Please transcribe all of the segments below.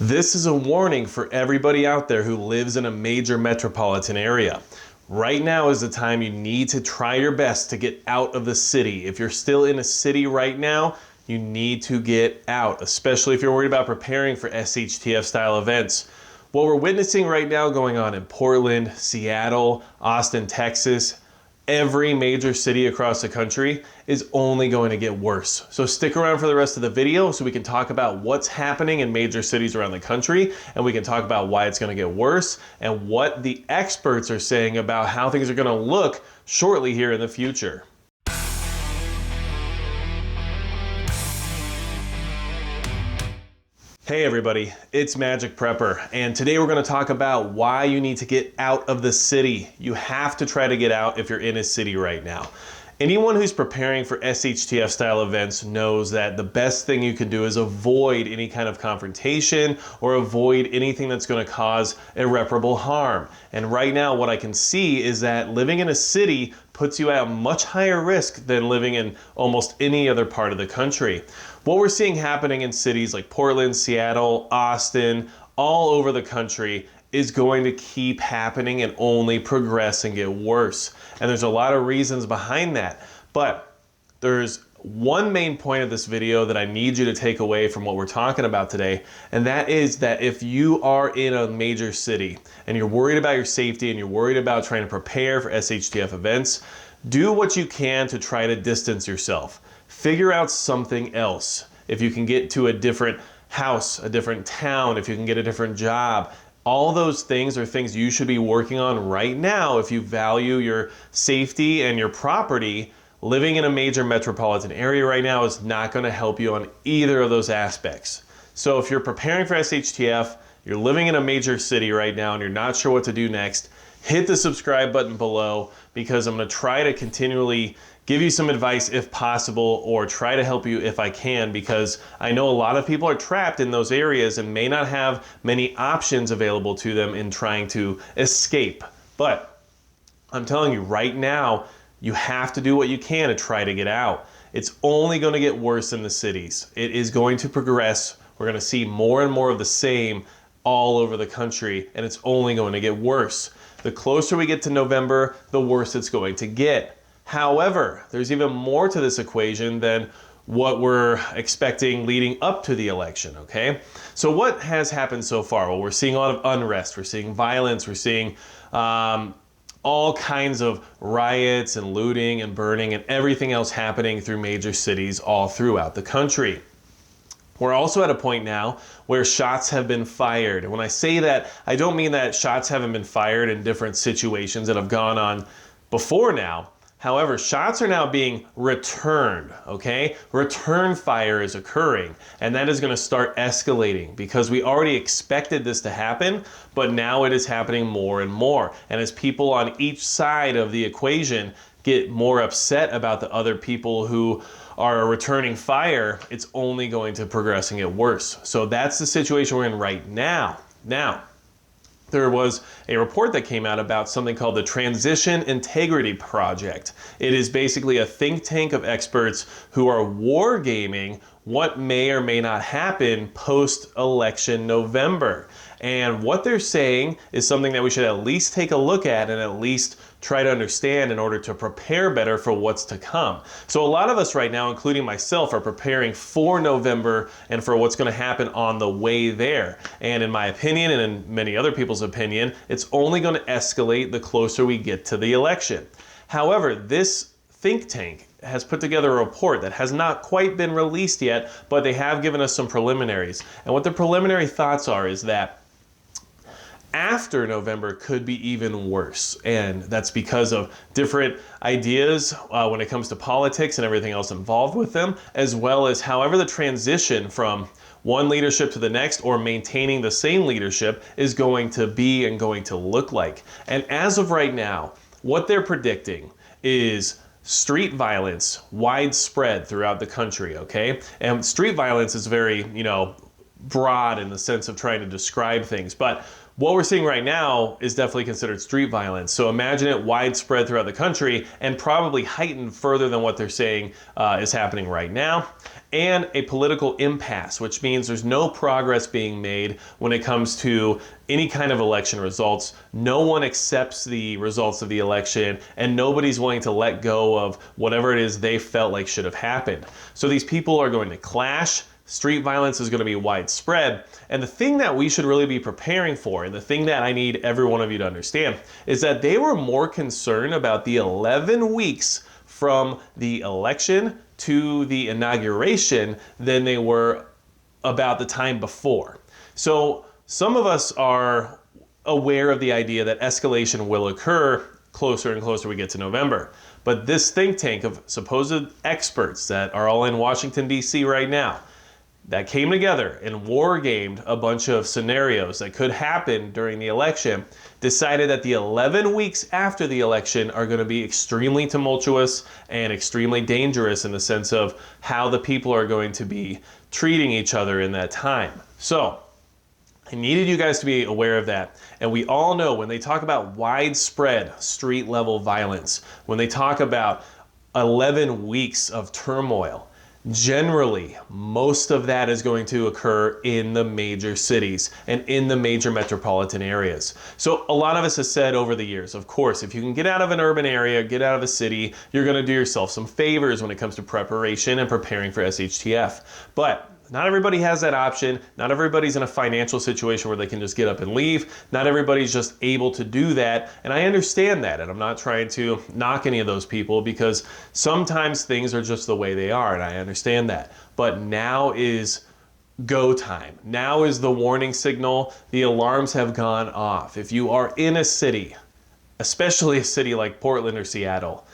This is a warning for everybody out there who lives in a major metropolitan area. Right now is the time you need to try your best to get out of the city. If you're still in a city right now, you need to get out, especially if you're worried about preparing for SHTF style events. What we're witnessing right now going on in Portland, Seattle, Austin, Texas, every major city across the country is only going to get worse. So stick around for the rest of the video so we can talk about what's happening in major cities around the country, and we can talk about why it's going to get worse and what the experts are saying about how things are going to look shortly here in the future. Hey everybody, it's Magic Prepper, and today we're going to talk about why you need to get out of the city. You have to try to get out if you're in a city right now. Anyone who's preparing for SHTF style events knows that the best thing you can do is avoid any kind of confrontation or avoid anything that's going to cause irreparable harm. And right now what I can see is that living in a city puts you at much higher risk than living in almost any other part of the country. What we're seeing happening in cities like Portland, Seattle, Austin, all over the country is going to keep happening and only progress and get worse. And there's a lot of reasons behind that. But there's one main point of this video that I need you to take away from what we're talking about today, and that is that if you are in a major city and you're worried about your safety and you're worried about trying to prepare for SHTF events, do what you can to try to distance yourself. Figure out something else. If you can get to a different house, a different town, if you can get a different job, all those things are things you should be working on right now if you value your safety and your property. Living in a major metropolitan area right now is not going to help you on either of those aspects. So if you're preparing for SHTF, you're living in a major city right now and you're not sure what to do next, hit the subscribe button below, because I'm going to try to continually give you some advice if possible, or try to help you if I can, because I know a lot of people are trapped in those areas and may not have many options available to them in trying to escape. But I'm telling you right now, you have to do what you can to try to get out. It's only going to get worse in the cities. It is going to progress. We're going to see more and more of the same all over the country, and it's only going to get worse. The closer we get to November, the worse it's going to get. However, there's even more to this equation than what we're expecting leading up to the election, okay? So what has happened so far? Well, we're seeing a lot of unrest, we're seeing violence, we're seeing all kinds of riots and looting and burning and everything else happening through major cities all throughout the country. We're also at a point now where shots have been fired. And when I say that, I don't mean that shots haven't been fired in different situations that have gone on before now. However, shots are now being returned, okay? Return fire is occurring, and that is going to start escalating because we already expected this to happen, but now it is happening more and more. And as people on each side of the equation get more upset about the other people who are returning fire, it's only going to progress and get worse. So that's the situation we're in right now. Now, there was a report that came out about something called the Transition Integrity Project. It is basically a think tank of experts who are wargaming what may or may not happen post-election November. And what they're saying is something that we should at least take a look at and at least try to understand in order to prepare better for what's to come. So a lot of us right now, including myself, are preparing for November and for what's going to happen on the way there. And in my opinion, and in many other people's opinion, it's only going to escalate the closer we get to the election. However, this think tank has put together a report that has not quite been released yet, but they have given us some preliminaries. And what the preliminary thoughts are is that after November could be even worse, and that's because of different ideas when it comes to politics and everything else involved with them, as well as however the transition from one leadership to the next or maintaining the same leadership is going to be and going to look like. And as of right now, what they're predicting is street violence widespread throughout the country, okay? And street violence is very, broad in the sense of trying to describe things. But what we're seeing right now is definitely considered street violence. So imagine it widespread throughout the country and probably heightened further than what they're saying is happening right now. And a political impasse, which means there's no progress being made when it comes to any kind of election results. No one accepts the results of the election, and nobody's willing to let go of whatever it is they felt like should have happened. So these people are going to clash. Street violence is going to be widespread. And the thing that we should really be preparing for, and the thing that I need every one of you to understand, is that they were more concerned about the 11 weeks from the election to the inauguration than they were about the time before. So some of us are aware of the idea that escalation will occur closer and closer we get to November. But this think tank of supposed experts that are all in Washington, D.C. right now, that came together and war-gamed a bunch of scenarios that could happen during the election, decided that the 11 weeks after the election are going to be extremely tumultuous and extremely dangerous in the sense of how the people are going to be treating each other in that time. So I needed you guys to be aware of that. And we all know when they talk about widespread street-level violence, when they talk about 11 weeks of turmoil, generally, most of that is going to occur in the major cities and in the major metropolitan areas. So a lot of us have said over the years, of course, if you can get out of an urban area, get out of a city, you're going to do yourself some favors when it comes to preparation and preparing for SHTF. But not everybody has that option. Not everybody's in a financial situation where they can just get up and leave. Not everybody's just able to do that. And I understand that. And I'm not trying to knock any of those people because sometimes things are just the way they are. And I understand that. But now is go time. Now is the warning signal. The alarms have gone off. If you are in a city, especially a city like Portland or Seattle,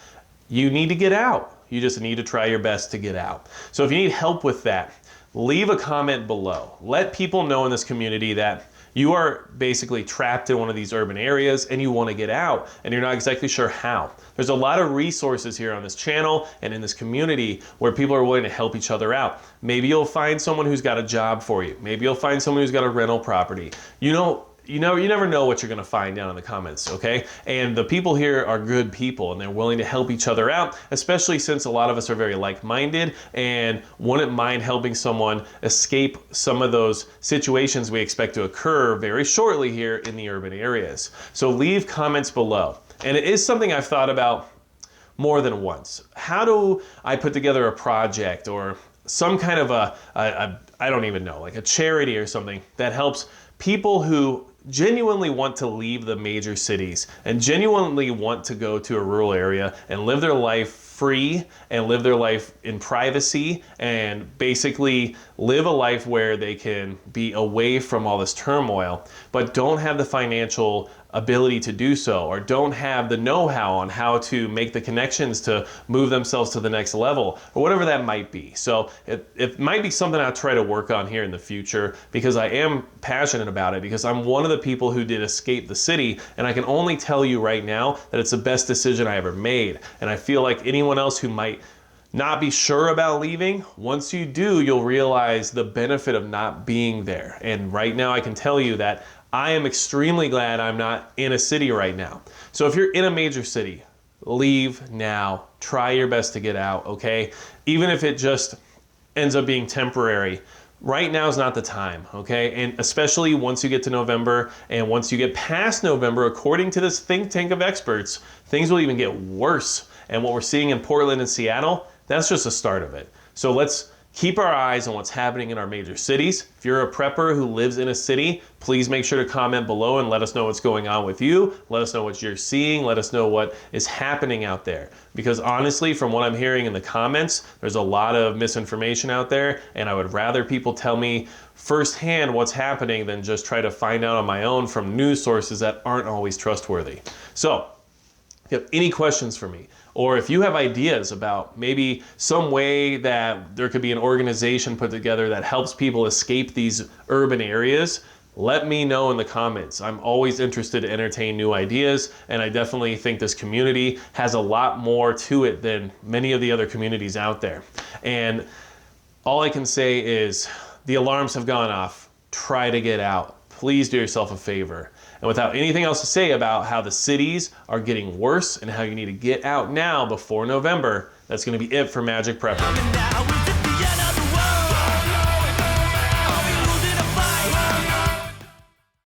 you need to get out. You just need to try your best to get out. So if you need help with that, leave a comment below. Let people know in this community that you are basically trapped in one of these urban areas and you want to get out and you're not exactly sure how. There's a lot of resources here on this channel and in this community where people are willing to help each other out. Maybe you'll find someone who's got a job for you. Maybe you'll find someone who's got a rental property. You never know what you're going to find down in the comments, okay? And the people here are good people and they're willing to help each other out, especially since a lot of us are very like-minded and wouldn't mind helping someone escape some of those situations we expect to occur very shortly here in the urban areas. So leave comments below. And it is something I've thought about more than once. How do I put together a project or some kind of I don't even know, like a charity or something that helps people who genuinely want to leave the major cities and genuinely want to go to a rural area and live their life free and live their life in privacy and basically live a life where they can be away from all this turmoil, but don't have the financial ability to do so or don't have the know-how on how to make the connections to move themselves to the next level or whatever that might be. So it might be something I'll try to work on here in the future because I am passionate about it because I'm one of the people who did escape the city and I can only tell you right now that it's the best decision I ever made. And I feel like anyone else who might not be sure about leaving, once you do, you'll realize the benefit of not being there. And right now I can tell you that I am extremely glad I'm not in a city right now. So if you're in a major city, leave now. Try your best to get out, okay? Even if it just ends up being temporary, right now is not the time, okay? And especially once you get to November and once you get past November, according to this think tank of experts, things will even get worse. And what we're seeing in Portland and Seattle, that's just the start of it. So let's keep our eyes on what's happening in our major cities. If you're a prepper who lives in a city, please make sure to comment below and let us know what's going on with you. Let us know what you're seeing. Let us know what is happening out there. Because honestly, from what I'm hearing in the comments, there's a lot of misinformation out there, and I would rather people tell me firsthand what's happening than just try to find out on my own from news sources that aren't always trustworthy. So, if you have any questions for me, or if you have ideas about maybe some way that there could be an organization put together that helps people escape these urban areas, let me know in the comments. I'm always interested to entertain new ideas, and I definitely think this community has a lot more to it than many of the other communities out there. And all I can say is The alarms have gone off. Try to get out. Please do yourself a favor. And without anything else to say about how the cities are getting worse and how you need to get out now before November, that's going to be it for Magic Prepper.